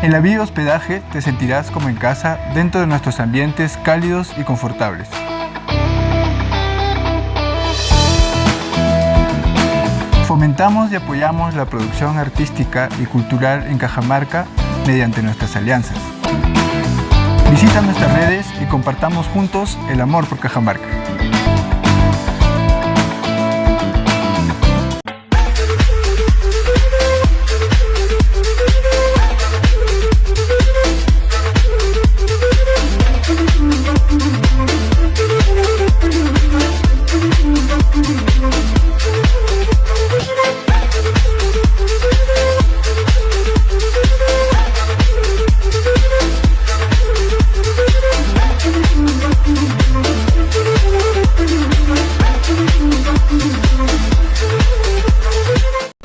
En la Vía Hospedaje te sentirás como en casa dentro de nuestros ambientes cálidos y confortables. Fomentamos y apoyamos la producción artística y cultural en Cajamarca mediante nuestras alianzas. Visita nuestras redes y compartamos juntos el amor por Cajamarca.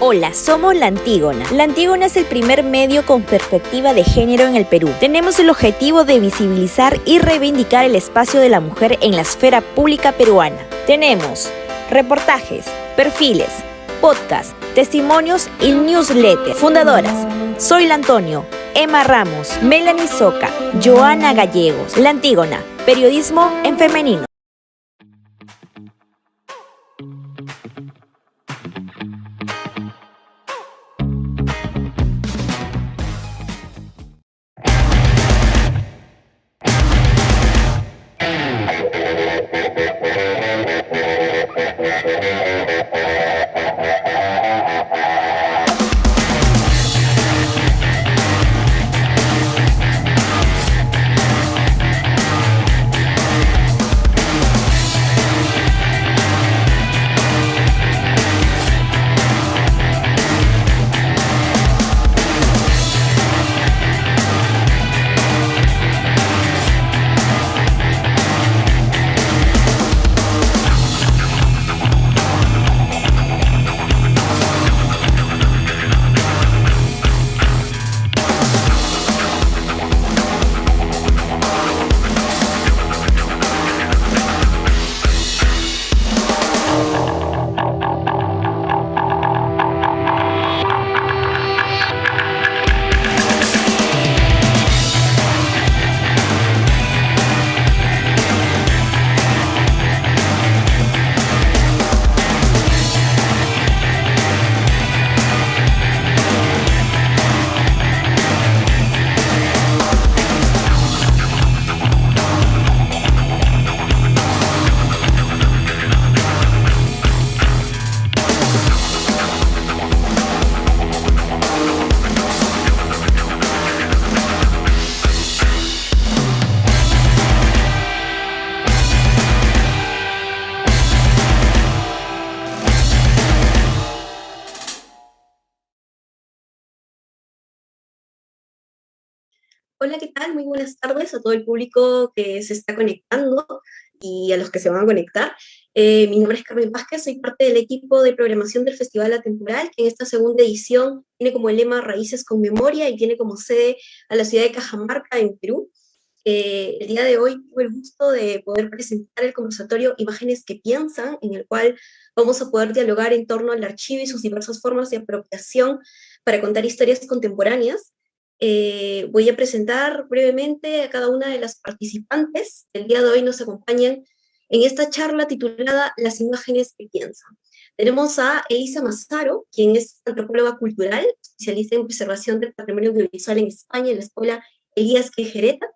Hola, somos La Antígona. La Antígona es el primer medio con perspectiva de género en el Perú. Tenemos el objetivo de visibilizar y reivindicar el espacio de la mujer en la esfera pública peruana. Tenemos reportajes, perfiles, podcasts, testimonios y newsletters. Fundadoras: Soy Antonio, Emma Ramos, Melanie Soca, Joana Gallegos. La Antígona, periodismo en femenino. Hola, ¿qué tal? Muy buenas tardes a todo el público que se está conectando y a los que se van a conectar. Mi nombre es Carmen Vázquez, soy parte del equipo de programación del Festival Atemporal, que en esta segunda edición tiene como lema Raíces con Memoria y tiene como sede a la ciudad de Cajamarca, en Perú. El día de hoy tuve el gusto de poder presentar el conversatorio Imágenes que Piensan, en el cual vamos a poder dialogar en torno al archivo y sus diversas formas de apropiación para contar historias contemporáneas. Voy a presentar brevemente a cada una de las participantes. El día de hoy nos acompañan en esta charla titulada Las imágenes que piensan. Tenemos a Elisa Massaro, quien es antropóloga cultural, especialista en preservación del patrimonio audiovisual en España en la Escuela Elías Querejeta.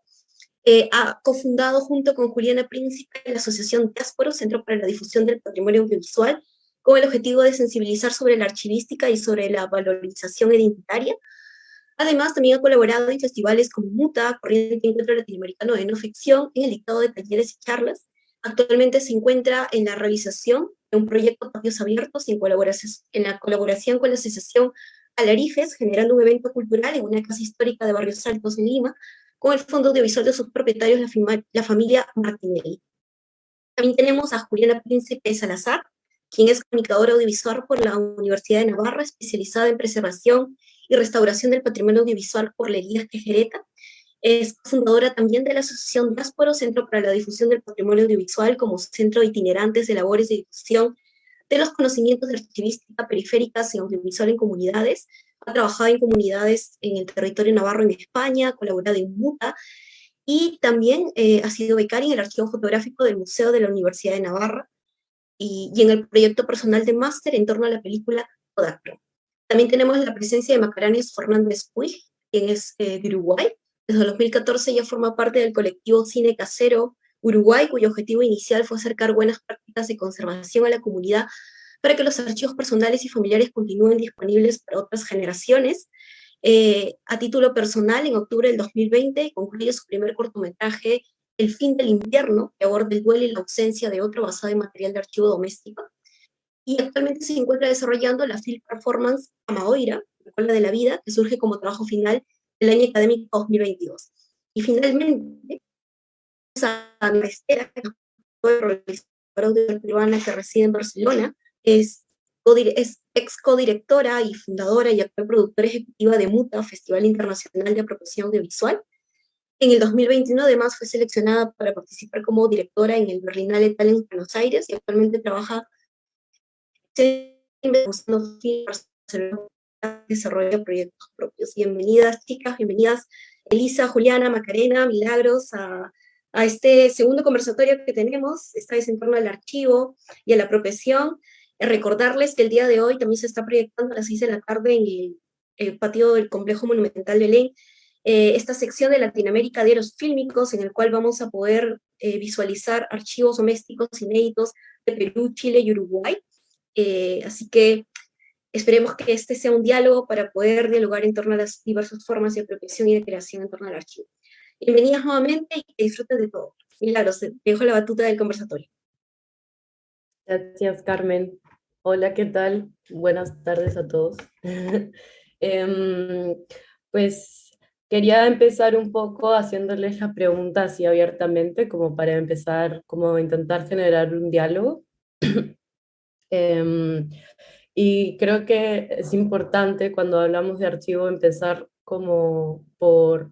Ha cofundado junto con Juliana Príncipe la Asociación Diásporo, Centro para la Difusión del Patrimonio Audiovisual, con el objetivo de sensibilizar sobre la archivística y sobre la valorización identitaria. Además, también ha colaborado en festivales como MUTA, Corriente Encuentro Latinoamericano de No Ficción, en el dictado de talleres y charlas. Actualmente se encuentra en la realización de un proyecto Patios Abiertos en la colaboración con la Asociación Alarifes, generando un evento cultural en una casa histórica de Barrios Altos en Lima, con el fondo audiovisual de sus propietarios, la familia Martinelli. También tenemos a Juliana Príncipe Salazar, quien es comunicadora audiovisual por la Universidad de Navarra, especializada en preservación y restauración del patrimonio audiovisual por la Elías Querejeta. Es fundadora también de la Asociación Diásporo, Centro para la Difusión del Patrimonio Audiovisual, como centro de itinerantes de labores de difusión de los conocimientos de archivística periféricas y audiovisual en comunidades, ha trabajado en comunidades en el territorio navarro en España, ha colaborado en MUTA, y también ha sido becaria en el archivo fotográfico del Museo de la Universidad de Navarra y en el proyecto personal de máster en torno a la película Kodachrome. También tenemos la presencia de Macaranes Fernández Puig, quien es de Uruguay. Desde el 2014 ya forma parte del colectivo Cine Casero Uruguay, cuyo objetivo inicial fue acercar buenas prácticas de conservación a la comunidad para que los archivos personales y familiares continúen disponibles para otras generaciones. A título personal, en octubre del 2020 concluye su primer cortometraje, El fin del invierno, que aborda el duelo y la ausencia de otro basado en material de archivo doméstico. Y actualmente se encuentra desarrollando la film performance Amaoira, la cola de la vida, que surge como trabajo final del año académico 2022. Y finalmente, Ana Estera, que fue realizadora peruana que reside en Barcelona, es ex codirectora y fundadora y actual productora ejecutiva de MUTA, Festival Internacional de Apropiación Audiovisual. En el 2021, además, fue seleccionada para participar como directora en el Berlinale Talent en Buenos Aires y actualmente trabaja buscando desarrolla proyectos propios. Bienvenidas, chicas, bienvenidas Elisa, Juliana, Macarena, Milagros, a este segundo conversatorio que tenemos, esta vez en torno al archivo y a la apropiación. Recordarles que el día de hoy también se está proyectando a las 6 de la tarde en el patio del Complejo Monumental de Belén, esta sección de Latinoamérica de Diarios Fílmicos, en el cual vamos a poder visualizar archivos domésticos inéditos de Perú, Chile y Uruguay. Así que esperemos que este sea un diálogo para poder dialogar en torno a las diversas formas de apropiación y de creación en torno al archivo. Bienvenidas nuevamente y que disfruten de todo. Milagros, te dejo la batuta del conversatorio. Gracias, Carmen. Hola, ¿qué tal? Buenas tardes a todos. Pues quería empezar un poco haciéndoles la pregunta así abiertamente, como para empezar, como intentar generar un diálogo. Y creo que es importante cuando hablamos de archivo empezar como por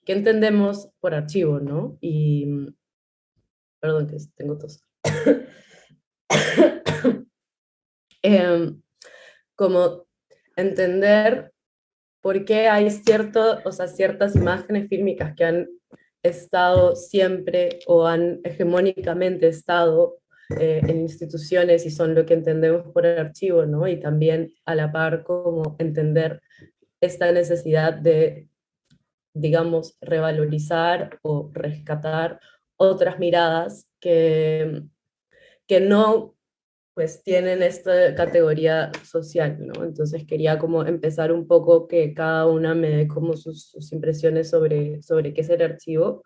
qué entendemos por archivo, ¿no? Y, perdón, que tengo tos. Como entender por qué hay ciertas imágenes fílmicas que han estado siempre o han hegemónicamente estado en instituciones y son lo que entendemos por el archivo, ¿no? Y también a la par como entender esta necesidad de, digamos, revalorizar o rescatar otras miradas que no pues tienen esta categoría social, ¿no? Entonces quería como empezar un poco que cada una me dé como sus impresiones sobre qué es el archivo,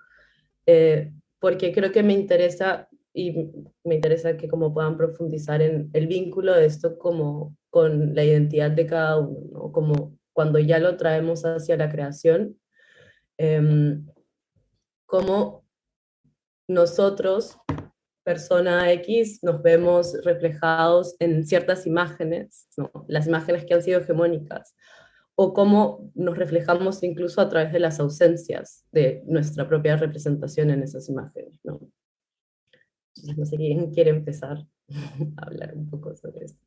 porque creo que me interesa y me interesa que como puedan profundizar en el vínculo de esto como con la identidad de cada uno, ¿no? Como cuando ya lo traemos hacia la creación, como nosotros persona X nos vemos reflejados en ciertas imágenes, ¿no? Las imágenes que han sido hegemónicas, o cómo nos reflejamos incluso a través de las ausencias de nuestra propia representación en esas imágenes, ¿no? No sé quién quiere empezar a hablar un poco sobre esto.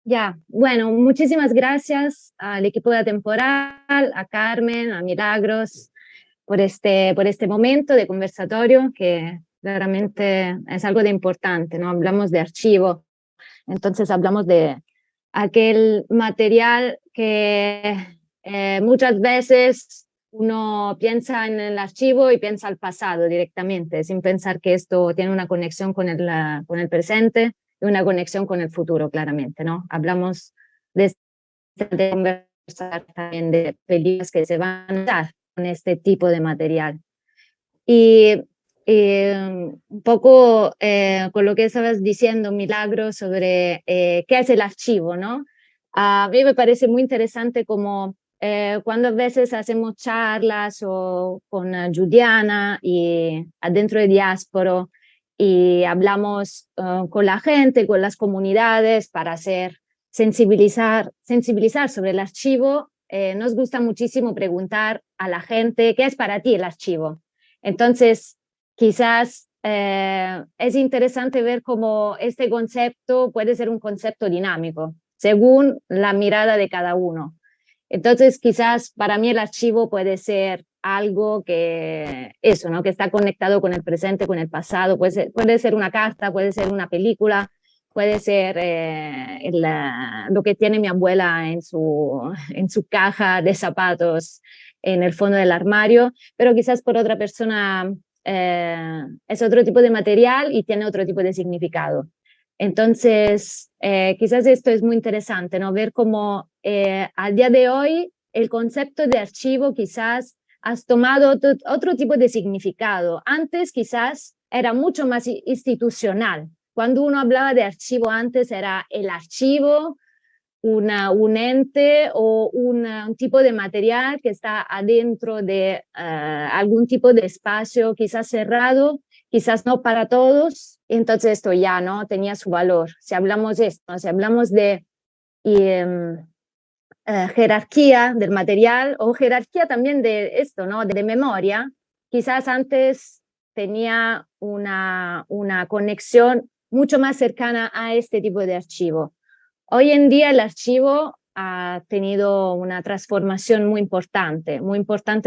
Ya, bueno, muchísimas gracias al equipo de Atemporal, a Carmen, a Milagros, por este momento de conversatorio que claramente es algo de importante, ¿no? Hablamos de archivo, entonces hablamos de aquel material que muchas veces uno piensa en el archivo y piensa al pasado directamente, sin pensar que esto tiene una conexión con el presente y una conexión con el futuro, claramente, ¿no? Hablamos de conversar también de películas que se van a dar con este tipo de material. Y un poco con lo que estabas diciendo, Milagro, sobre qué es el archivo, ¿no? A mí me parece muy interesante como cuando a veces hacemos charlas o con Juliana y adentro de Diáspora y hablamos con la gente, con las comunidades para hacer sensibilizar sobre el archivo. Nos gusta muchísimo preguntar a la gente qué es para ti el archivo. Entonces, quizás es interesante ver cómo este concepto puede ser un concepto dinámico, según la mirada de cada uno. Entonces, quizás para mí el archivo puede ser algo que, eso, ¿no? Que está conectado con el presente, con el pasado, puede ser una carta, puede ser una película, puede ser lo que tiene mi abuela en su caja de zapatos en el fondo del armario, pero quizás por otra persona es otro tipo de material y tiene otro tipo de significado. Entonces, quizás esto es muy interesante, ¿no? Ver cómo al día de hoy el concepto de archivo quizás has tomado otro tipo de significado. Antes quizás era mucho más institucional. Cuando uno hablaba de archivo antes era el archivo, un ente o un tipo de material que está adentro de algún tipo de espacio, quizás cerrado, quizás no para todos. Entonces esto ya no tenía su valor. Si hablamos de esto, si hablamos de jerarquía del material o jerarquía también de esto, ¿no? De memoria, quizás antes tenía una conexión mucho más cercana a este tipo de archivo. Hoy en día el archivo ha tenido una transformación muy importante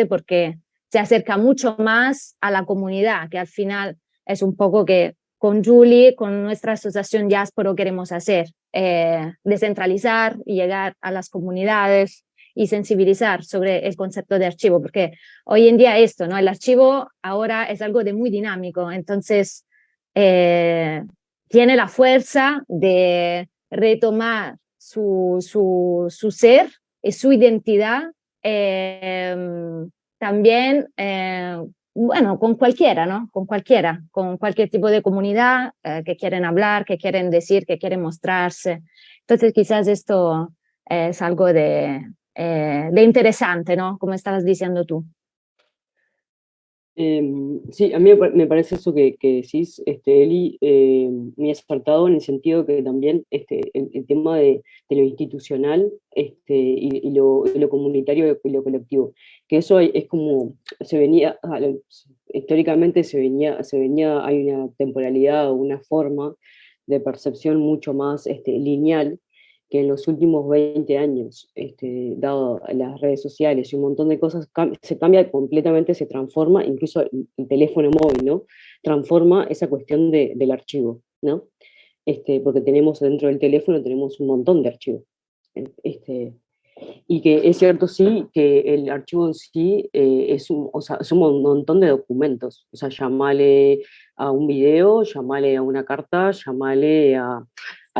porque se acerca mucho más a la comunidad, que al final es un poco que con Julie, con nuestra asociación Diáspora queremos hacer, descentralizar y llegar a las comunidades y sensibilizar sobre el concepto de archivo, porque hoy en día esto, ¿no? El archivo ahora es algo de muy dinámico, entonces tiene la fuerza de retomar su ser y su identidad también, bueno, con cualquiera, ¿no? Con cualquiera, con cualquier tipo de comunidad que quieren hablar, que quieren decir, que quieren mostrarse. Entonces quizás esto es algo de interesante, ¿no? Como estabas diciendo tú. Sí, a mí me parece eso que decís, Eli, muy acertado en el sentido que también el tema de lo institucional y lo comunitario y lo colectivo, que eso es como, se venía, históricamente hay una temporalidad o una forma de percepción mucho más lineal que en los últimos 20 años, dado las redes sociales y un montón de cosas, se cambia completamente, se transforma, incluso el teléfono móvil, ¿no? Transforma esa cuestión del archivo, ¿no? Porque tenemos dentro del teléfono tenemos un montón de archivos. Este, y que es cierto, sí, que el archivo en sí o sea, es un montón de documentos. O sea, llamale a un video, llamale a una carta, llamale a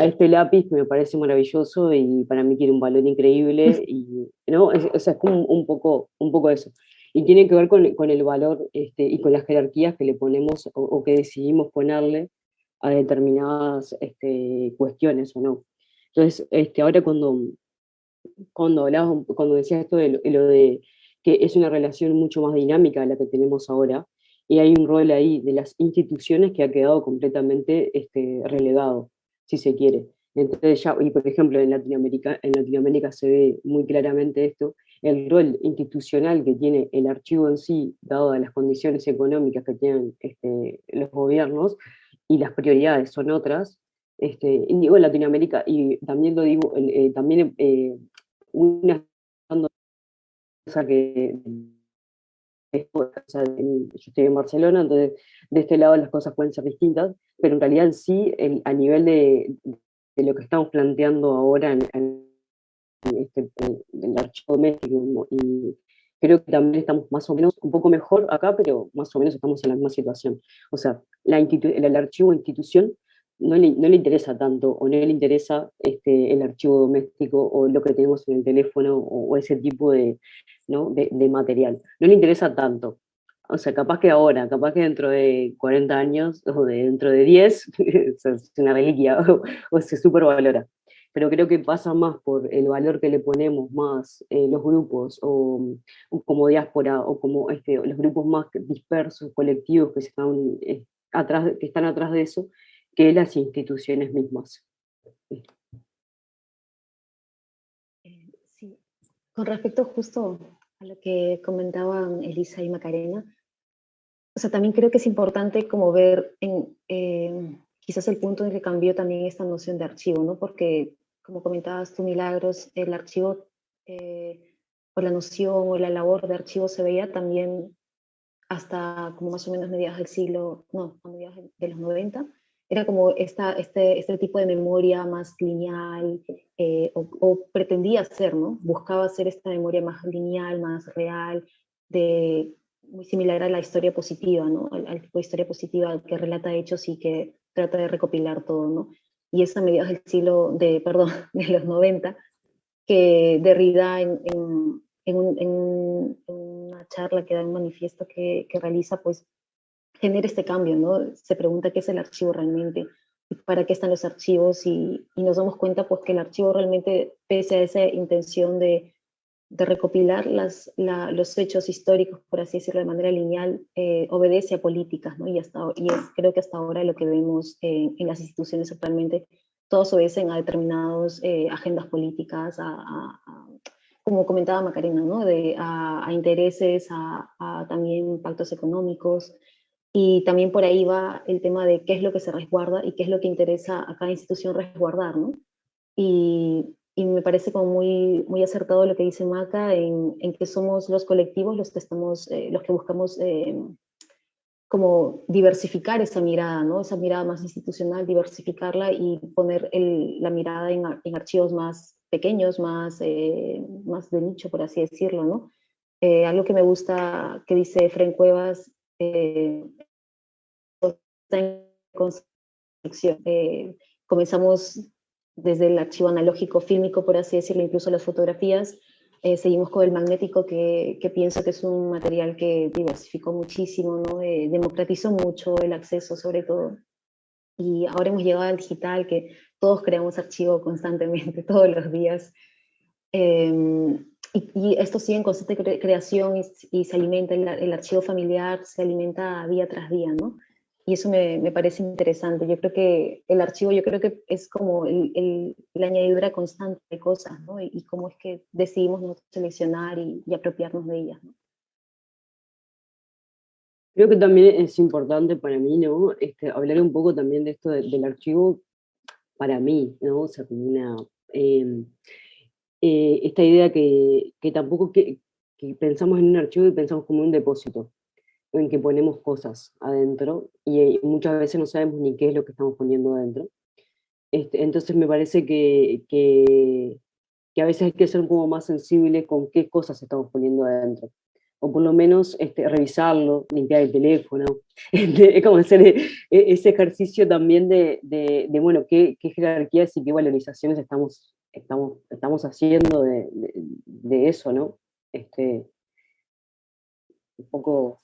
este lápiz que me parece maravilloso y para mí tiene un valor increíble. Y, ¿no? O sea, es como un poco eso. Y tiene que ver con el valor y con las jerarquías que le ponemos o que decidimos ponerle a determinadas cuestiones o no. Entonces, ahora cuando decías esto de lo de que es una relación mucho más dinámica la que tenemos ahora, y hay un rol ahí de las instituciones que ha quedado completamente relegado, si se quiere. Entonces ya, y por ejemplo en Latinoamérica se ve muy claramente esto, el rol institucional que tiene el archivo en sí, dado a las condiciones económicas que tienen los gobiernos, y las prioridades son otras, y digo en Latinoamérica, y también lo digo, también una cosa que o sea, yo estoy en Barcelona, entonces de este lado las cosas pueden ser distintas, pero en realidad en sí, a nivel de lo que estamos planteando ahora en el archivo doméstico, y creo que también estamos más o menos un poco mejor acá, pero más o menos estamos en la misma situación. O sea, el archivo institución no le interesa tanto, o no le interesa el archivo doméstico o lo que tenemos en el teléfono o ese tipo ¿no? de material. No le interesa tanto. O sea, capaz que ahora, capaz que dentro de 40 años o dentro de 10 es una reliquia o se supervalora. Pero creo que pasa más por el valor que le ponemos más los grupos o como diáspora o como los grupos más dispersos, colectivos que están atrás de eso, que las instituciones mismas. Sí, con respecto justo a lo que comentaban Elisa y Macarena, o sea, también creo que es importante como ver quizás el punto en que cambió también esta noción de archivo, ¿no? Porque, como comentabas tú, Milagros, el archivo, o la noción o la labor de archivo se veía también hasta como más o menos mediados del siglo, no, a mediados de los 90, era como este tipo de memoria más lineal, o pretendía ser, ¿no? Buscaba ser esta memoria más lineal, más real, muy similar a la historia positiva, ¿no? Al tipo de historia positiva que relata hechos y que trata de recopilar todo, ¿no? Y es a mediados del perdón, de los 90, que Derrida en una charla que da un manifiesto que realiza, pues genera este cambio, ¿no? Se pregunta qué es el archivo realmente, para qué están los archivos, y nos damos cuenta pues que el archivo realmente, pese a esa intención de recopilar los hechos históricos, por así decirlo, de manera lineal, obedece a políticas, ¿no? Creo que hasta ahora lo que vemos en las instituciones actualmente, todos obedecen a determinadas agendas políticas, como comentaba Macarena, ¿no? A intereses, a también pactos económicos, y también por ahí va el tema de qué es lo que se resguarda y qué es lo que interesa a cada institución resguardar, ¿no? Y me parece como muy acertado lo que dice Maca en que somos los colectivos los que buscamos como diversificar esa mirada, ¿no? Esa mirada más institucional, diversificarla y poner la mirada en archivos más pequeños, más de nicho, por así decirlo, ¿no? Algo que me gusta que dice Fren Cuevas, está en construcción. Comenzamos desde el archivo analógico fílmico, por así decirlo, incluso las fotografías. Seguimos con el magnético, que pienso que es un material que diversificó muchísimo, ¿no? Democratizó mucho el acceso, sobre todo. Y ahora hemos llegado al digital, que todos creamos archivo constantemente, todos los días. Y esto sigue en constante creación, y se alimenta, el archivo familiar se alimenta día tras día, ¿no? Y eso me parece interesante. Yo creo que el archivo, yo creo que es como la añadidura constante de cosas, ¿no? Y cómo es que decidimos nosotros seleccionar y apropiarnos de ellas, ¿no? Creo que también es importante para mí, ¿no? Hablar un poco también de esto del archivo para mí, ¿no? O sea, como esta idea que tampoco que pensamos en un archivo y pensamos como un depósito, en que ponemos cosas adentro y muchas veces no sabemos ni qué es lo que estamos poniendo adentro. Entonces me parece que a veces hay que ser como más sensible con qué cosas estamos poniendo adentro. O por lo menos revisarlo, limpiar el teléfono. Es como hacer ese ejercicio también bueno, qué jerarquías y qué valorizaciones estamos haciendo de eso, ¿no? Un poco...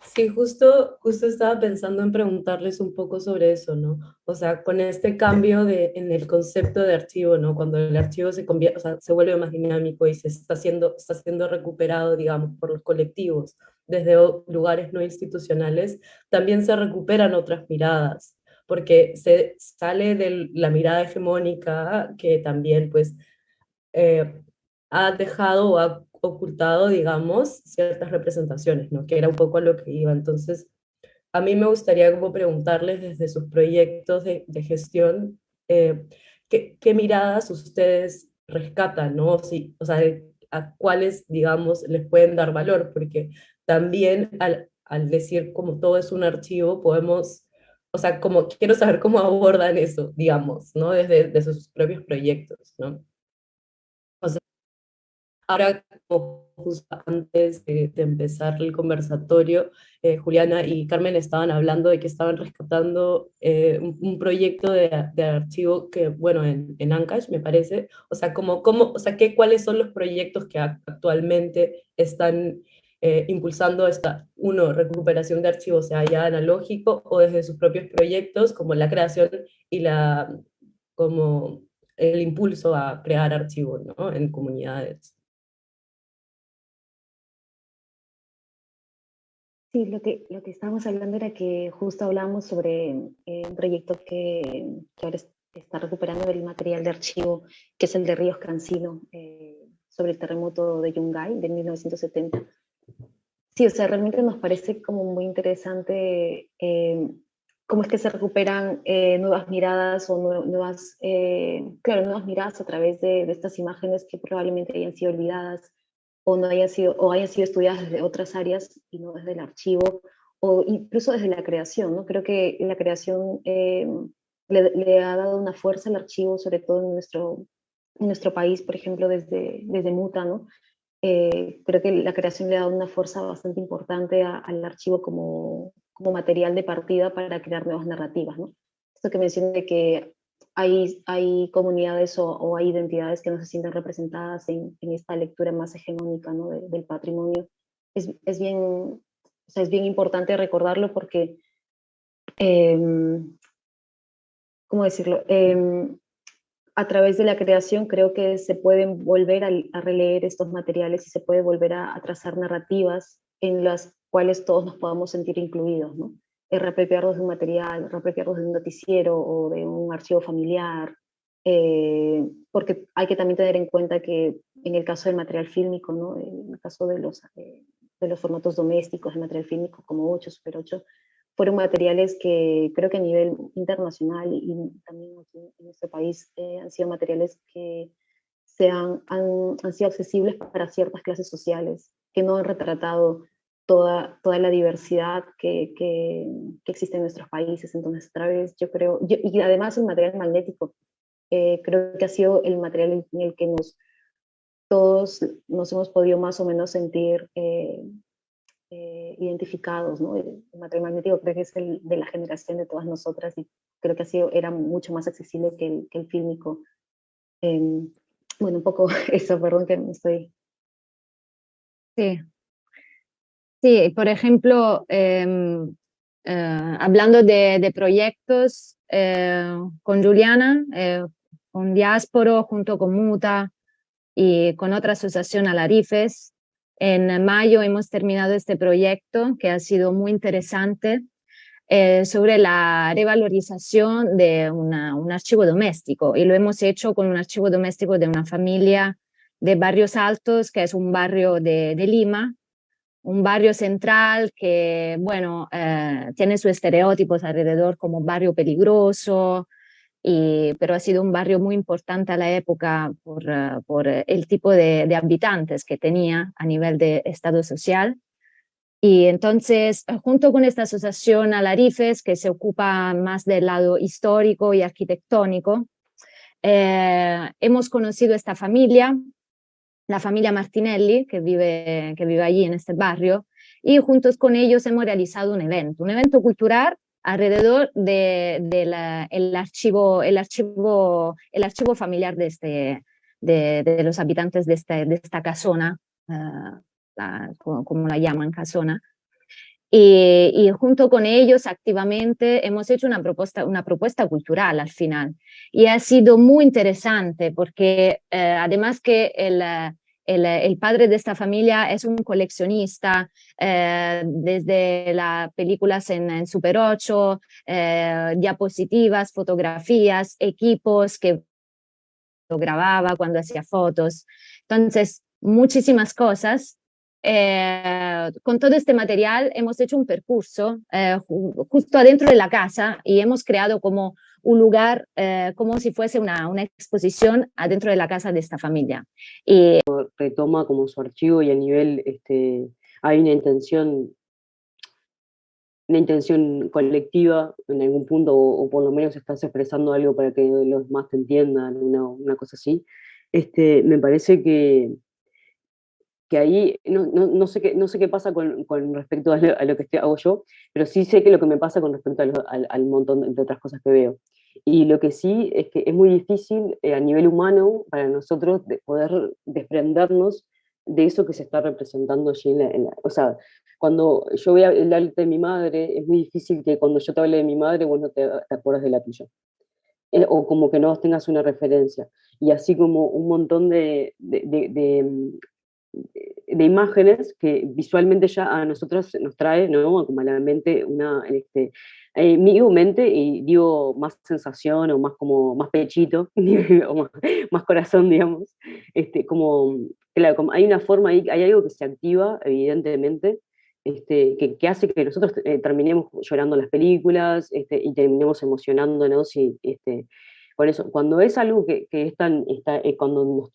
Sí, justo estaba pensando en preguntarles un poco sobre eso, ¿no? O sea, con este cambio en el concepto de archivo, ¿no? Cuando el archivo se convierte, o sea, se vuelve más dinámico y está siendo recuperado, digamos, por los colectivos desde lugares no institucionales, también se recuperan otras miradas, porque se sale de la mirada hegemónica que también, pues, ha dejado o ha ocultado, digamos, ciertas representaciones, ¿no? Que era un poco a lo que iba. Entonces, a mí me gustaría como preguntarles desde sus proyectos de gestión, ¿qué miradas ustedes rescatan, ¿no? Sí, o sea, a cuáles, digamos, les pueden dar valor, porque también al decir como todo es un archivo, podemos, o sea, como quiero saber cómo abordan eso, digamos, ¿no? Desde sus propios proyectos, ¿no? Ahora, como justo antes de empezar el conversatorio, Juliana y Carmen estaban hablando de que estaban rescatando un proyecto de archivo que, bueno, en Ancash, me parece. O sea, o sea, ¿cuáles son los proyectos que actualmente están impulsando recuperación de archivos, sea ya analógico o desde sus propios proyectos, como la creación y como el impulso a crear archivos, ¿no? En comunidades? Sí, lo que estábamos hablando era que justo hablamos sobre un proyecto que ahora está recuperando el material de archivo, que es el de Ríos Cancino, sobre el terremoto de Yungay de 1970. Sí, o sea, realmente nos parece como muy interesante cómo es que se recuperan nuevas miradas o nuevas, claro, nuevas miradas a través de estas imágenes que probablemente hayan sido olvidadas o no hayan sido estudiadas desde otras áreas y no desde el archivo o incluso desde la creación, ¿no? Creo que la creación le ha dado una fuerza al archivo, sobre todo en nuestro país, por ejemplo, desde Muta, ¿no? Creo que la creación le ha dado una fuerza bastante importante al archivo como material de partida para crear nuevas narrativas, ¿no? Esto que mencioné de que hay comunidades o hay identidades que no se sienten representadas en esta lectura más hegemónica, ¿no? Del patrimonio, es bien, o sea, es bien importante recordarlo porque, eh, ¿cómo decirlo? A través de la creación creo que se pueden volver a releer estos materiales y se puede volver a trazar narrativas en las cuales todos nos podamos sentir incluidos, ¿no? Reapropiarnos de un material, reapropiarnos de un noticiero o de un archivo familiar, porque hay que también tener en cuenta que en el caso del material fílmico, ¿no? En el caso de los formatos domésticos de material fílmico como 8, Super 8, fueron materiales que creo que a nivel internacional y también aquí en nuestro país han sido materiales que han sido accesibles para ciertas clases sociales, que no han retratado toda la diversidad que existe en nuestros países. Entonces, otra vez, y además el material magnético, creo que ha sido el material en el que todos nos hemos podido más o menos sentir identificados, ¿no? El material magnético creo que es el de la generación de todas nosotras y creo que era mucho más accesible que el fílmico. Bueno, un poco eso, perdón que me estoy... Sí, sí, por ejemplo, hablando de proyectos con Juliana, con Diásporo, junto con Muta y con otra asociación Alarifes, en mayo hemos terminado este proyecto que ha sido muy interesante sobre la revalorización de un archivo doméstico y lo hemos hecho con un archivo doméstico de una familia de Barrios Altos, que es un barrio de Lima, un barrio central que, bueno, tiene sus estereotipos alrededor como barrio peligroso, pero ha sido un barrio muy importante a la época por el tipo de habitantes que tenía a nivel de estado social. Y entonces, junto con esta asociación Alarifes, que se ocupa más del lado histórico y arquitectónico, hemos conocido esta familia, la familia Martinelli, que vive allí en este barrio, y juntos con ellos hemos realizado un evento cultural alrededor el archivo familiar de los habitantes de esta casona, como la llaman, casona. Y junto con ellos activamente hemos hecho una propuesta cultural al final. Y ha sido muy interesante porque además que el padre de esta familia es un coleccionista, desde las películas en Super 8, diapositivas, fotografías, equipos que lo grababa cuando hacía fotos. Entonces, muchísimas cosas. Con todo este material hemos hecho un percurso justo adentro de la casa y hemos creado como un lugar, como si fuese una exposición adentro de la casa de esta familia. Y retoma como su archivo y a nivel, hay una intención colectiva en algún punto, por lo menos estás expresando algo para que los demás te entiendan, una cosa así. Me parece que ahí, no sé qué pasa con respecto a lo que hago yo, pero sí sé que lo que me pasa con respecto al montón de otras cosas que veo. Y lo que sí es que es muy difícil a nivel humano para nosotros de poder desprendernos de eso que se está representando allí o sea, cuando yo voy a hablar de mi madre, es muy difícil que cuando yo te hable de mi madre, vos no te acuerdas de la tuya. O como que no tengas una referencia. Y así como un montón de imágenes que visualmente ya a nosotros nos trae, ¿no? Como a la mente digo mente y digo más sensación o más como más pechito o más corazón, digamos, como, claro, como hay una forma ahí, hay algo que se activa evidentemente que hace que nosotros terminemos llorando las películas y terminemos emocionándonos por eso. Cuando es algo que es cuando nos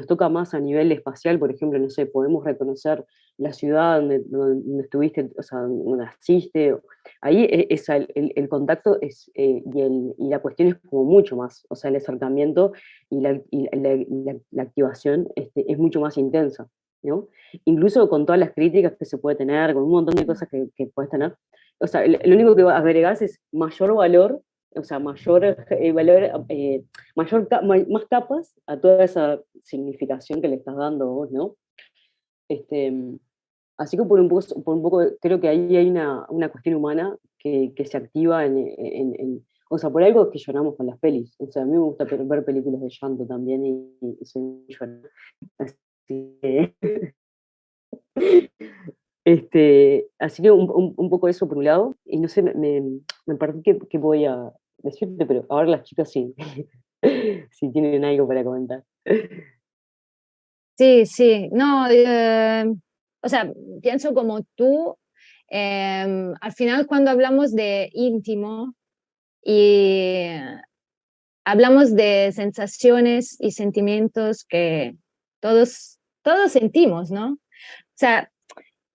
toca más a nivel espacial, por ejemplo, no sé, podemos reconocer la ciudad donde estuviste, o sea, donde naciste, ahí el contacto y la cuestión es como mucho más, o sea, el acercamiento y la activación es mucho más intensa, ¿no? Incluso con todas las críticas que se puede tener, con un montón de cosas que puedes tener. O sea, lo único que agregás es mayor valor, o sea, mayor valor, más capas a toda esa significación que le estás dando vos, ¿no? Este, Así que por un poco creo que ahí hay una cuestión humana que se activa o sea, por algo es que lloramos con las pelis. O sea, a mí me gusta ver películas de llanto también y soy muy llorona. Así que así que un poco eso por un lado, y no sé, me perdí qué voy a decirte, pero ahora las chicas sí, si tienen algo para comentar. Sí, sí, no, o sea, pienso como tú, al final cuando hablamos de íntimo y hablamos de sensaciones y sentimientos que todos sentimos, ¿no? O sea,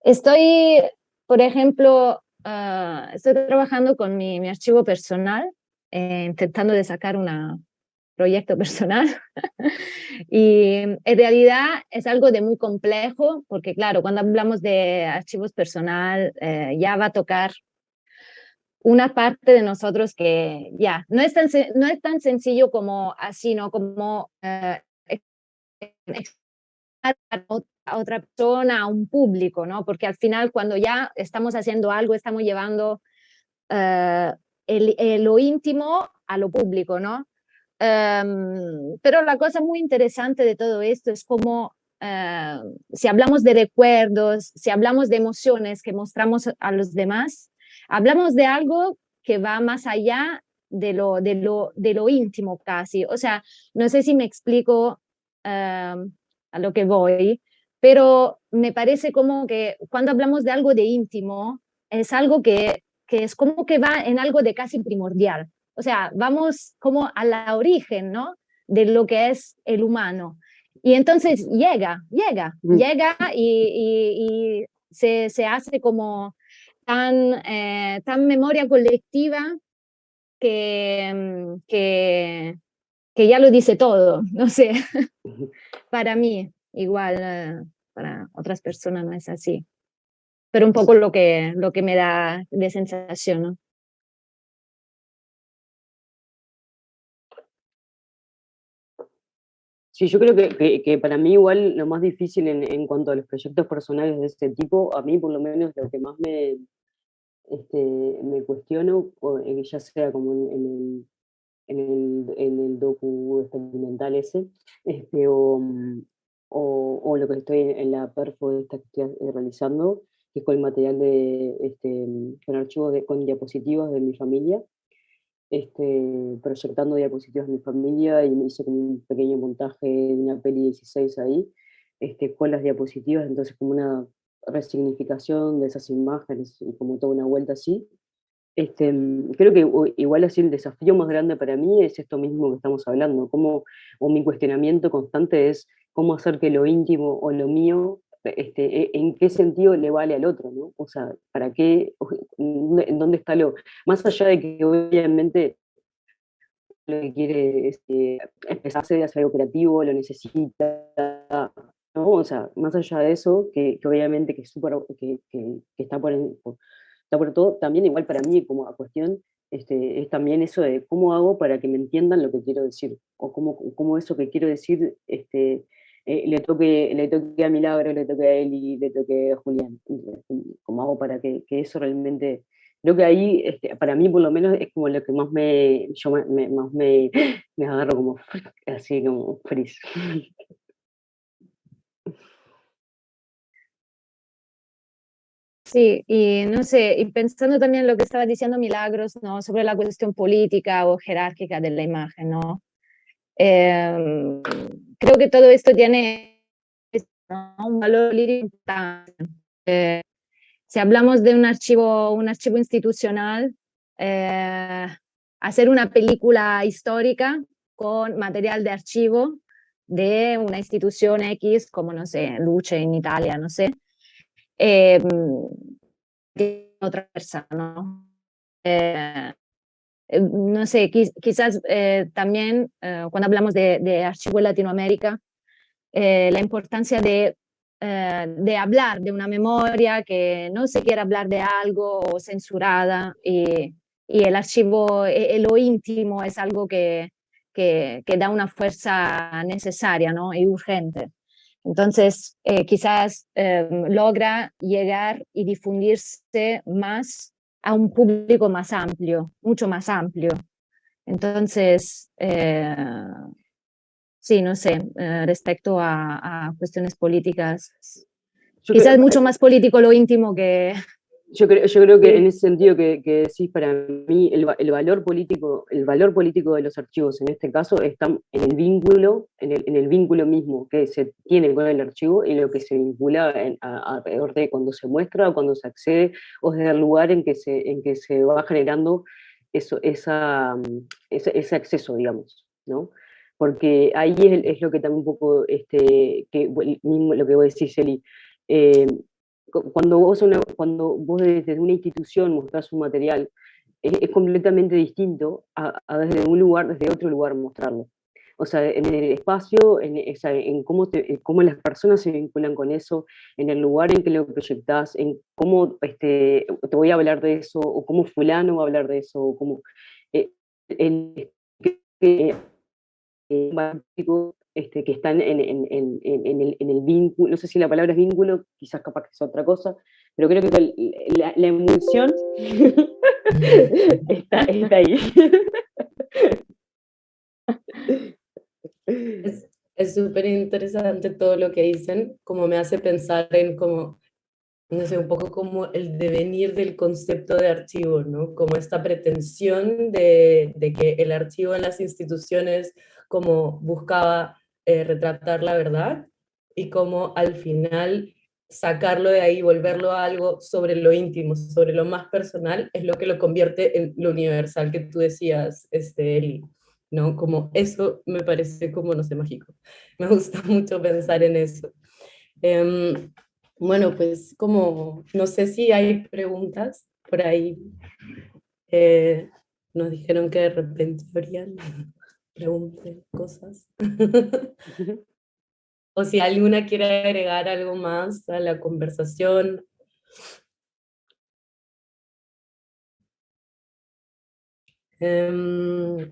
estoy, por ejemplo, estoy trabajando con mi archivo personal, intentando de sacar un proyecto personal. Y en realidad es algo de muy complejo, porque claro, cuando hablamos de archivos personal, ya va a tocar una parte de nosotros que ya no es tan sencillo como así, ¿no? Como a otra persona, a un público, ¿no? Porque al final cuando ya estamos haciendo algo, estamos llevando eh, lo íntimo a lo público, ¿no? Pero la cosa muy interesante de todo esto es cómo, si hablamos de recuerdos, si hablamos de emociones que mostramos a los demás, hablamos de algo que va más allá de lo íntimo casi. O sea, no sé si me explico a lo que voy, pero me parece como que cuando hablamos de algo de íntimo, es algo que es como que va en algo de casi primordial. O sea, vamos como a la origen, ¿no? De lo que es el humano. Y entonces llega y se hace como tan memoria colectiva que ya lo dice todo, no sé, para mí, igual para otras personas no es así, pero un poco lo que me da de sensación, ¿no? Sí, yo creo que para mí igual lo más difícil en cuanto a los proyectos personales de este tipo, a mí por lo menos lo que más me cuestiono, ya sea como en el docu experimental ese, o lo que estoy en la perfo esta que estoy realizando, que es con el material con archivos con diapositivas de mi familia, proyectando diapositivas de mi familia y me hice como un pequeño montaje de una peli 16 ahí, con las diapositivas, entonces como una resignificación de esas imágenes y como toda una vuelta así. Creo que igual así el desafío más grande para mí es esto mismo que estamos hablando, o mi cuestionamiento constante es cómo hacer que lo íntimo o lo mío, en qué sentido le vale al otro, ¿no? O sea, ¿para qué? ¿En dónde está más allá de que obviamente lo que quiere expresarse de hacer algo creativo, lo necesita, ¿no? O sea, más allá de eso, que obviamente que, es súper, que está por todo, también igual para mí como a cuestión, es también eso de cómo hago para que me entiendan lo que quiero decir, o cómo eso que quiero decir le toque a Milagro, le toque a Eli, le toque a Julián, cómo hago para que eso realmente. Creo que ahí, para mí por lo menos, es como lo que más más me agarro como así como frizz. Sí, y no sé, y pensando también en lo que estaba diciendo Milagros, ¿no? Sobre la cuestión política o jerárquica de la imagen, ¿no? Eh, Creo que todo esto tiene, ¿no?, un valor lírico importante. si hablamos de un archivo institucional, hacer una película histórica con material de archivo de una institución X, como, no sé, Luce en Italia, no sé, otra persona, ¿no? No sé, quizás también cuando hablamos de archivo en Latinoamérica, la importancia de hablar de una memoria que no se quiere hablar de algo o censurada, y el archivo, lo íntimo es algo que da una fuerza necesaria, ¿no? Y urgente. Entonces, quizás logra llegar y difundirse más a un público más amplio, mucho más amplio. Entonces, sí, no sé, respecto a cuestiones políticas, Yo quizás creo, mucho más político lo íntimo que... yo creo que en ese sentido que decís, para mí el valor político de los archivos en este caso está en el vínculo, en el vínculo mismo que se tiene con el archivo y lo que se vincula alrededor de cuando se muestra o cuando se accede, o desde el lugar en que se va generando ese acceso, digamos, ¿no? Porque ahí es lo que también un poco, mismo lo que vos decís, Eli, cuando vos desde una institución mostrás un material, es completamente distinto a desde un lugar, desde otro lugar mostrarlo. O sea, en el espacio, en cómo las personas se vinculan con eso, en el lugar en que lo proyectás, en cómo te voy a hablar de eso, o cómo fulano va a hablar de eso, o cómo el, que están en el vínculo, no sé si la palabra es vínculo, quizás capaz que es otra cosa, pero creo que la emulsión está ahí. Es súper interesante todo lo que dicen, como me hace pensar en como, no sé, un poco como el devenir del concepto de archivo, ¿no? Como esta pretensión de que el archivo en las instituciones como buscaba retratar la verdad, y como al final sacarlo de ahí, volverlo a algo sobre lo íntimo, sobre lo más personal, es lo que lo convierte en lo universal que tú decías, Eli, ¿no? Como eso me parece como, no sé, mágico. Me gusta mucho pensar en eso. Bueno, pues como no sé si hay preguntas por ahí. eh, Nos dijeron que de repente habrían preguntas, cosas. O si alguna quiere agregar algo más a la conversación. Em,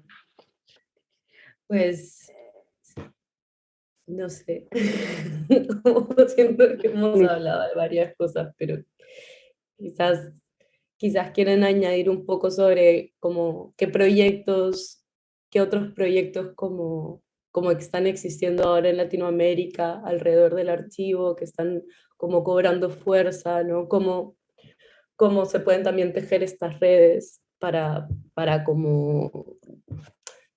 pues no sé. Siento que hemos hablado de varias cosas, pero quizás quieren añadir un poco sobre como qué proyectos, qué otros proyectos como que están existiendo ahora en Latinoamérica alrededor del archivo, que están como cobrando fuerza, ¿no? Cómo se pueden también tejer estas redes para como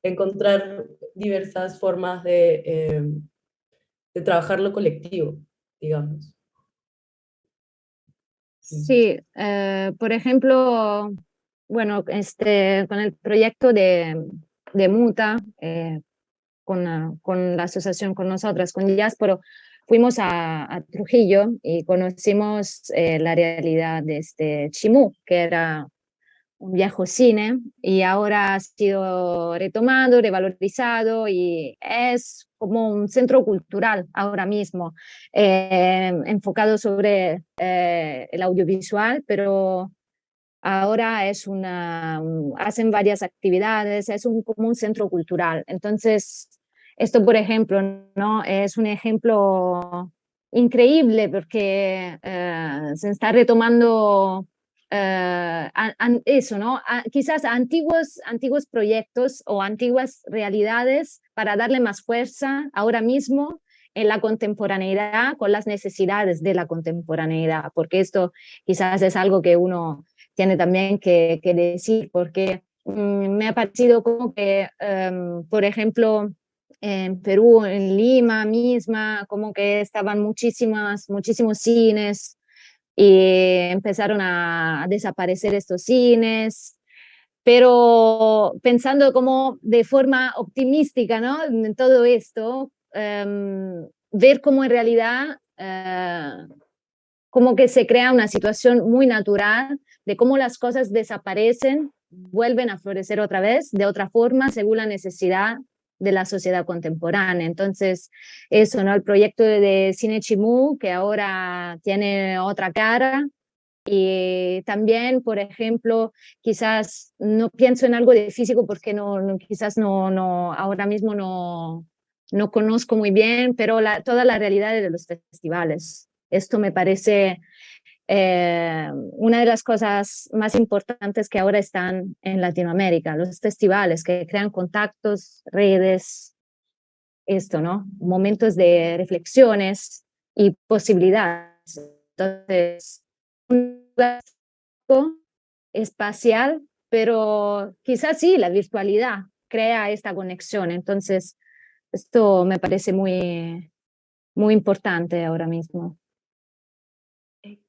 encontrar diversas formas de trabajar lo colectivo, digamos. Sí, por ejemplo, bueno, con el proyecto de Muta, con la asociación con nosotras, con Diásporo, fuimos a Trujillo y conocimos la realidad de este Chimú, que era un viejo cine, y ahora ha sido retomado, revalorizado, y es como un centro cultural ahora mismo, enfocado sobre el audiovisual, pero ahora hacen varias actividades, es como un centro cultural. Entonces, esto, por ejemplo, ¿no? Es un ejemplo increíble porque se está retomando eso, ¿no? Quizás antiguos proyectos o antiguas realidades para darle más fuerza ahora mismo en la contemporaneidad, con las necesidades de la contemporaneidad, porque esto quizás es algo que uno tiene también que decir, porque me ha parecido como que, por ejemplo, en Perú, en Lima misma, como que estaban muchísimos cines y empezaron a desaparecer estos cines, pero pensando como de forma optimística, ¿no? En todo esto, ver cómo en realidad como que se crea una situación muy natural de cómo las cosas desaparecen, vuelven a florecer otra vez, de otra forma, según la necesidad de la sociedad contemporánea. Entonces, eso, ¿no? El proyecto de Cine Chimú, que ahora tiene otra cara, y también, por ejemplo, quizás no pienso en algo de físico porque quizás ahora mismo no conozco muy bien, pero toda la realidad de los festivales. Esto me parece una de las cosas más importantes que ahora están en Latinoamérica, los festivales que crean contactos, redes, esto, ¿no? Momentos de reflexiones y posibilidades. Entonces, un lugar espacial, pero quizás sí, la virtualidad crea esta conexión. Entonces, esto me parece muy importante ahora mismo.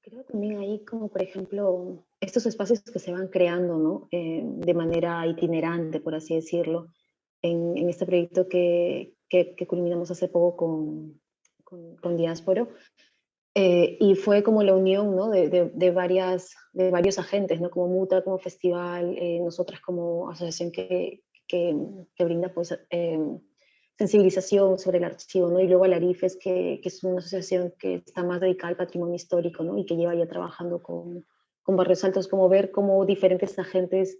Creo también ahí como, por ejemplo, estos espacios que se van creando, ¿no? De manera itinerante, por así decirlo, en este proyecto que culminamos hace poco con Diásporo. Y fue como la unión, ¿no? de varios agentes, ¿no? Como Muta, como festival, nosotras como asociación que brinda pues, sensibilización sobre el archivo, ¿no? Y luego Alarifes, que es una asociación que está más dedicada al patrimonio histórico, ¿no? Y que lleva ya trabajando con Barrios Altos, como ver cómo diferentes agentes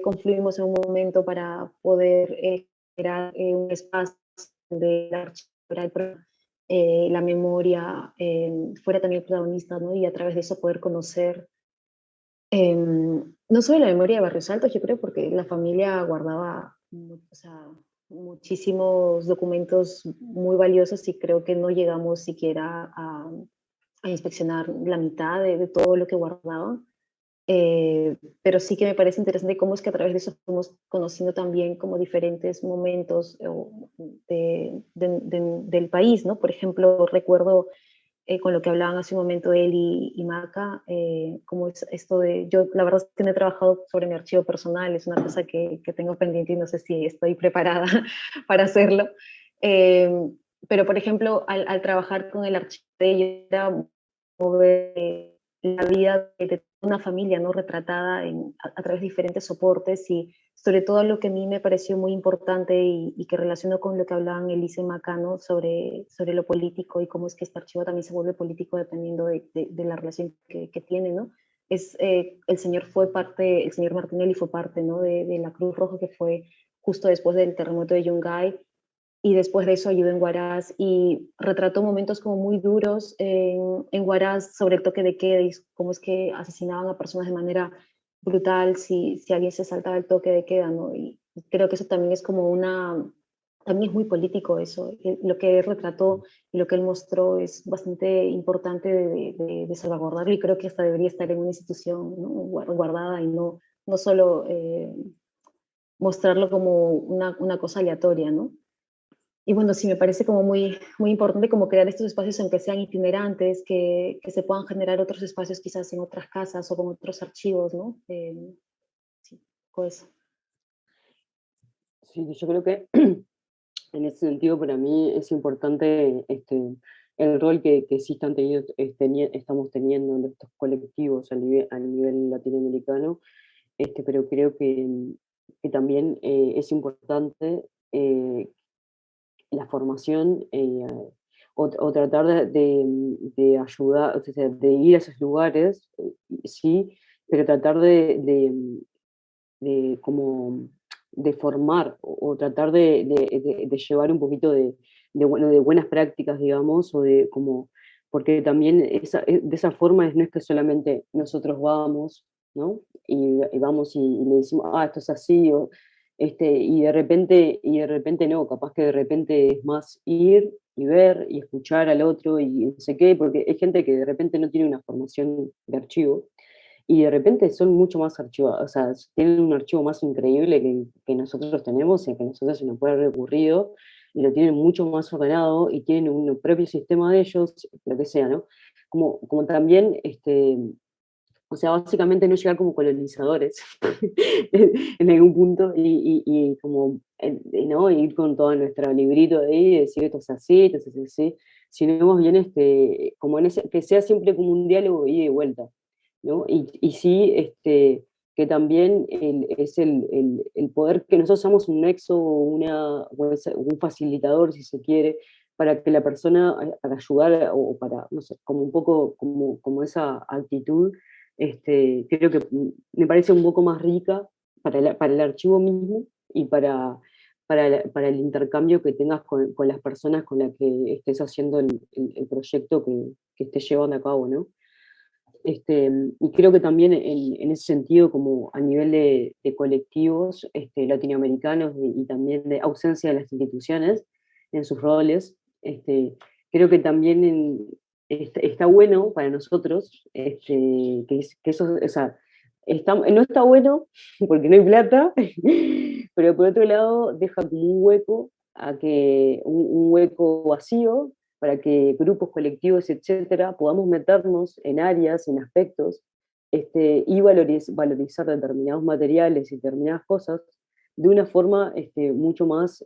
confluimos en un momento para poder crear un espacio del archivo, la memoria fuera también protagonista, ¿no? Y a través de eso poder conocer no solo la memoria de Barrios Altos, yo creo, porque la familia guardaba o sea, muchísimos documentos muy valiosos y creo que no llegamos siquiera a inspeccionar la mitad de todo lo que guardaban. Pero sí que me parece interesante cómo es que a través de eso fuimos conociendo también como diferentes momentos del país, ¿no? Por ejemplo, recuerdo con lo que hablaban hace un momento él y Maca, como es esto de, yo la verdad es que no he trabajado sobre mi archivo personal, es una cosa que tengo pendiente y no sé si estoy preparada para hacerlo. Pero, por ejemplo, al trabajar con el archivo de ellos, era mover la vida de una familia, ¿no? Retratada a través de diferentes soportes y sobre todo lo que a mí me pareció muy importante y que relaciono con lo que hablaban Elise y Macano sobre lo político y cómo es que este archivo también se vuelve político dependiendo de la relación que tiene, ¿no? El señor Martinelli fue parte, ¿no? de la Cruz Roja, que fue justo después del terremoto de Yungay, y después de eso ayudó en Huaraz y retrató momentos como muy duros en Huaraz sobre el toque de queda y cómo es que asesinaban a personas de manera brutal si alguien se saltaba el toque de queda, ¿no? Y creo que eso también es como también es muy político eso. Lo que él retrató y lo que él mostró es bastante importante de salvaguardarlo y creo que hasta debería estar en una institución, ¿no? Guardada y no solo mostrarlo como una cosa aleatoria, ¿no? Y bueno, sí, me parece como muy importante como crear estos espacios, aunque sean itinerantes, que se puedan generar otros espacios quizás en otras casas o con otros archivos, ¿no? Sí, pues. Sí, yo creo que en ese sentido para mí es importante el rol que sí estamos teniendo en estos colectivos a nivel latinoamericano, pero creo que también es importante la formación o tratar de ayudar, o sea, de ir a esos lugares, sí, pero tratar de como de formar o tratar de llevar un poquito bueno, de buenas prácticas, digamos, o de como, porque también de esa forma no es que solamente nosotros vamos, ¿no? Y vamos y le decimos, ah, esto es así, y de repente no, capaz que de repente es más ir y ver y escuchar al otro y no sé qué, porque hay gente que de repente no tiene una formación de archivo y de repente son mucho más archivados, o sea, tienen un archivo más increíble que nosotros tenemos y que a nosotros se nos puede haber ocurrido, y lo tienen mucho más ordenado y tienen un propio sistema de ellos, lo que sea, ¿no? como también, o sea, básicamente no llegar como colonizadores en algún punto y como, ¿no? Ir con todo nuestro librito ahí y decir esto es así, esto es así, sino más bien como que sea siempre como un diálogo ida y vuelta, ¿no? Y sí, que también es el poder que nosotros somos un nexo un facilitador, si se quiere, para que la persona, para ayudar o para, no sé, como un poco como esa actitud, creo que me parece un poco más rica para el archivo mismo y para el intercambio que tengas con las personas con las que estés haciendo el proyecto que estés llevando a cabo, ¿no? Y creo que también en ese sentido, como a nivel de colectivos latinoamericanos y también de ausencia de las instituciones en sus roles, creo que también está bueno para nosotros, que eso, o sea, no está bueno porque no hay plata, pero por otro lado deja como un hueco, un hueco vacío para que grupos, colectivos, etcétera, podamos meternos en áreas, en aspectos, y valorizar determinados materiales y determinadas cosas de una forma mucho más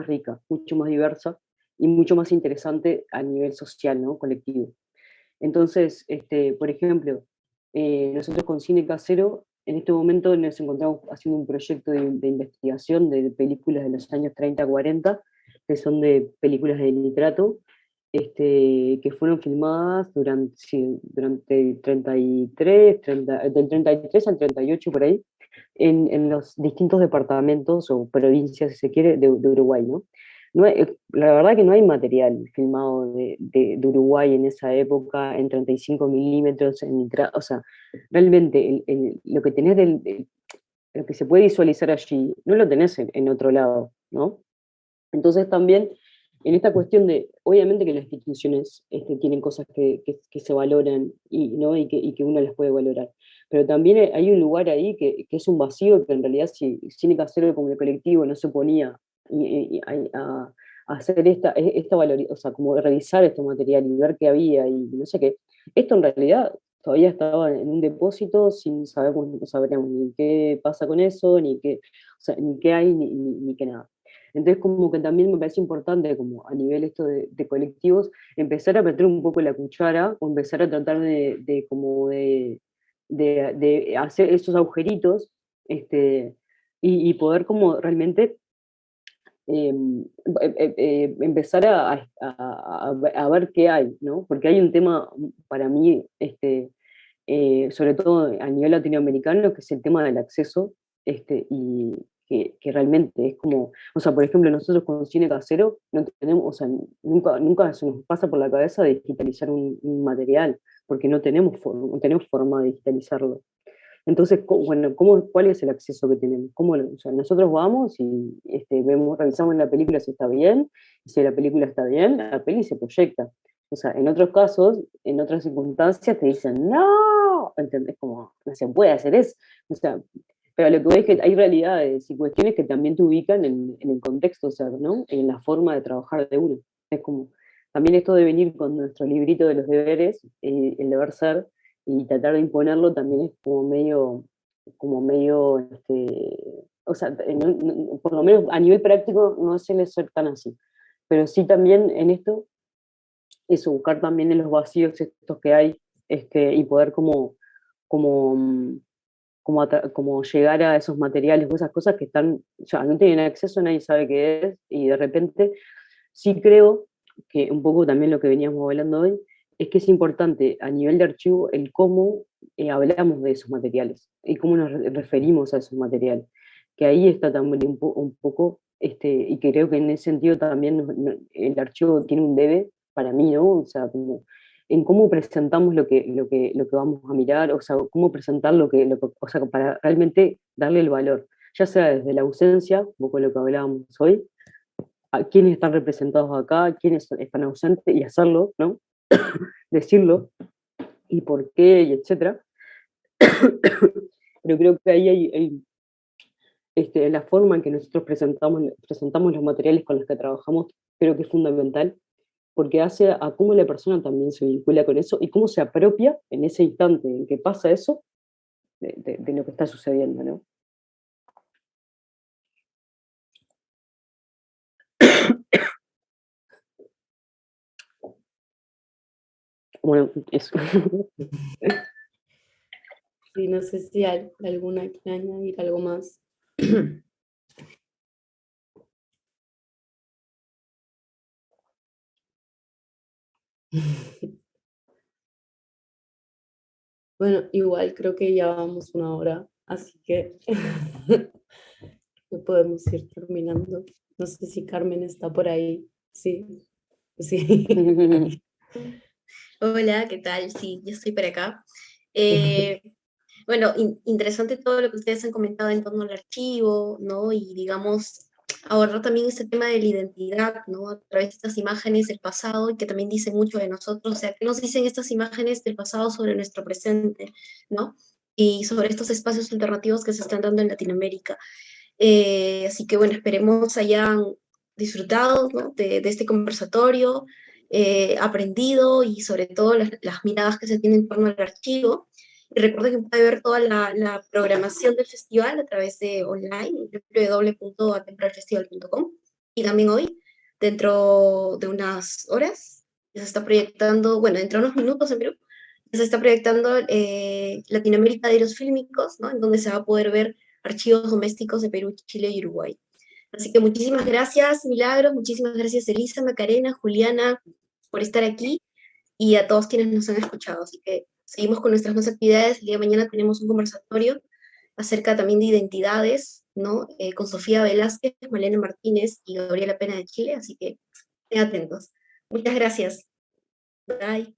rica, mucho más diversa y mucho más interesante a nivel social, ¿no? Colectivo. Entonces, por ejemplo, nosotros con Cine Casero, en este momento nos encontramos haciendo un proyecto de investigación de películas de los años 30-40, que son de películas de nitrato, que fueron filmadas durante 33, del 33 al 38 por ahí, en los distintos departamentos o provincias, si se quiere, de Uruguay, ¿no? La verdad que no hay material filmado de Uruguay en esa época en 35 milímetros, o sea, realmente lo que tenés lo que se puede visualizar allí, no lo tenés en otro lado, ¿no? Entonces también en esta cuestión obviamente que las instituciones tienen cosas que se valoran ¿no? y que uno las puede valorar, pero también hay un lugar ahí que es un vacío que en realidad si Cine Casero como el colectivo no se ponía a hacer o sea, como revisar este material y ver qué había y no sé qué, esto en realidad todavía estaba en un depósito sin saber, no sabríamos ni qué pasa con eso, o sea, ni qué hay, ni qué nada. Entonces, como que también me parece importante, como a nivel esto de colectivos, empezar a meter un poco la cuchara o empezar a tratar de hacer esos agujeritos y poder como realmente eh, empezar a ver qué hay, ¿no? Porque hay un tema para mí, sobre todo a nivel latinoamericano, que es el tema del acceso, y que realmente es como, o sea, por ejemplo, nosotros con Cine Casero no tenemos, o sea, nunca se nos pasa por la cabeza digitalizar un material, porque no tenemos forma de digitalizarlo. Entonces, bueno, ¿cuál es el acceso que tenemos? O sea, nosotros vamos y revisamos la película si está bien, y si la película está bien, la peli se proyecta. O sea, en otros casos, en otras circunstancias, te dicen, no, ¿entendés? Como, no se puede hacer eso. O sea, pero lo que voy es que hay realidades y cuestiones que también te ubican en el contexto, o sea, ¿no? En la forma de trabajar de uno. Es como, también esto de venir con nuestro librito de los deberes, el deber ser, y tratar de imponerlo también es como medio, o sea, por lo menos a nivel práctico no suele ser tan así. Pero sí también en esto, eso, buscar también en los vacíos estos que hay, y poder como, mm, como llegar a esos materiales o esas cosas que están, ya no tienen acceso, nadie sabe qué es, y de repente sí creo que un poco también lo que veníamos hablando hoy, es que es importante a nivel de archivo el cómo hablamos de esos materiales y cómo nos referimos a esos materiales. Que ahí está también un poco, y creo que en ese sentido también el archivo tiene un debe para mí, ¿no? O sea, como en cómo presentamos lo que vamos a mirar, o sea, cómo presentar o sea, para realmente darle el valor, ya sea desde la ausencia, un poco lo que hablábamos hoy, a quiénes están representados acá, quiénes están ausentes y hacerlo, ¿no? Decirlo y por qué, y etcétera. Pero creo que ahí hay la forma en que nosotros presentamos los materiales con los que trabajamos, creo que es fundamental. porque hace a cómo la persona también se vincula con eso y cómo se apropia en ese instante en que pasa eso de lo que está sucediendo, ¿no? Bueno, eso. Sí, no sé si hay alguna que añadir algo más. Bueno, igual creo que ya vamos 1 hora, así que podemos ir terminando. No sé si Carmen está por ahí. Sí, sí. Hola, ¿qué tal? Sí, yo estoy por acá. Bueno, interesante todo lo que ustedes han comentado en torno al archivo, ¿no? Y digamos, abordar también este tema de la identidad, ¿no? A través de estas imágenes del pasado y que también dicen mucho de nosotros, o sea, ¿qué nos dicen estas imágenes del pasado sobre nuestro presente, ¿no? Y sobre estos espacios alternativos que se están dando en Latinoamérica. Así que bueno, esperemos hayan disfrutado, ¿no? de este conversatorio, aprendido y sobre todo las miradas que se tienen en torno al archivo. Y recuerden que puede ver toda la programación del festival a través de online, www.atemporalfestival.com. Y también hoy, dentro de unas horas, se está proyectando, bueno, dentro de unos minutos en Perú, se está proyectando Latinoamérica de los Fílmicos, ¿no? En donde se va a poder ver archivos domésticos de Perú, Chile y Uruguay. Así que muchísimas gracias, Milagros, muchísimas gracias, Elisa, Macarena, Juliana, por estar aquí y a todos quienes nos han escuchado. Así que seguimos con nuestras más actividades. El día de mañana tenemos un conversatorio acerca también de identidades, ¿no? Con Sofía Velázquez, Malena Martínez y Gabriela Pena de Chile, así que estén atentos. Muchas gracias. Bye.